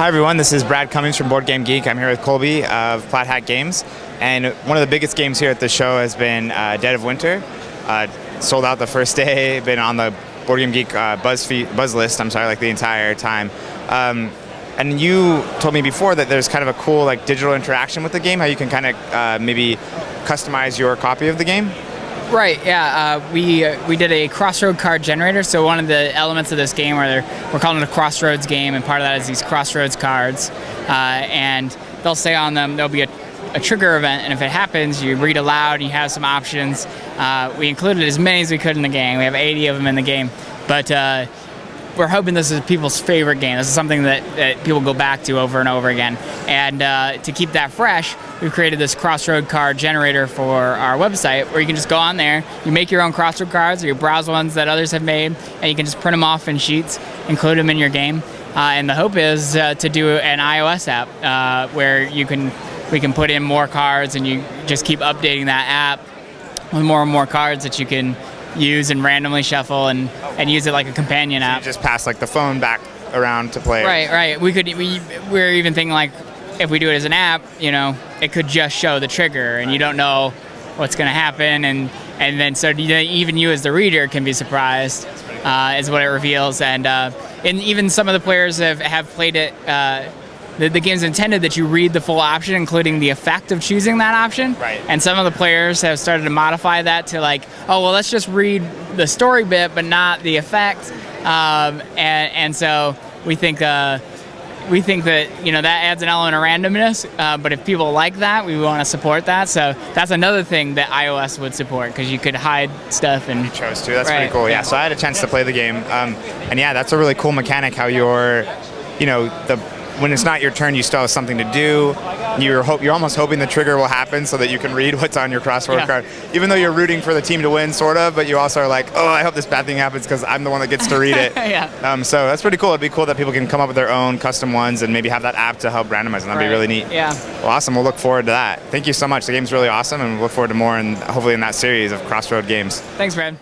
Hi everyone, this is Brad Cummings from Board Game Geek. I'm here with Colby of Plaid Hat Games, and one of the biggest games here at the show has been Dead of Winter. Sold out the first day, been on the Board Game Geek buzz list, like the entire time. And you told me before that there's kind of a cool digital interaction with the game, how you can kind of maybe customize your copy of the game. Right, yeah. We did a Crossroads card generator, so one of the elements of this game we're calling it a Crossroads game, and part of that is these Crossroads cards. And they'll say on them, there'll be a trigger event, and if it happens, you read aloud, and you have some options. We included as many as we could in the game. We have 80 of them in the game. But we're hoping this is people's favorite game. This is something that people go back to over and over again. And to keep that fresh, we've created this Crossroad card generator for our website where you can just go on there, you make your own Crossroad cards, or you browse ones that others have made, and you can just print them off in sheets, include them in your game. And the hope is to do an iOS app where we can put in more cards, and you just keep updating that app with more and more cards that you can use and randomly shuffle and use it like a companion app. You just pass the phone back around to play. Right. We're even thinking if we do it as an app, it could just show the trigger, and you don't know what's going to happen, and then so even you as the reader can be surprised, is what it reveals. And even some of the players have played it. The game's intended that you read the full option, including the effect of choosing that option. Right. And some of the players have started to modify that to let's just read the story bit, but not the effect. And so we think that that adds an element of randomness. But if people like that, we want to support that. So that's another thing that iOS would support, because you could hide stuff and you chose to. That's right. Pretty cool. Yeah. So I had a chance to play the game, and yeah, that's a really cool mechanic. How when it's not your turn, you still have something to do. You're almost hoping the trigger will happen so that you can read what's on your crossword card. Even though you're rooting for the team to win, sort of, but you also are I hope this bad thing happens because I'm the one that gets to read it. Yeah. So that's pretty cool. It'd be cool that people can come up with their own custom ones and maybe have that app to help randomize them. That'd be really neat. Yeah. Well, awesome. We'll look forward to that. Thank you so much. The game's really awesome, and we'll look forward to more, and hopefully in that series of Crossroad games. Thanks, Brad.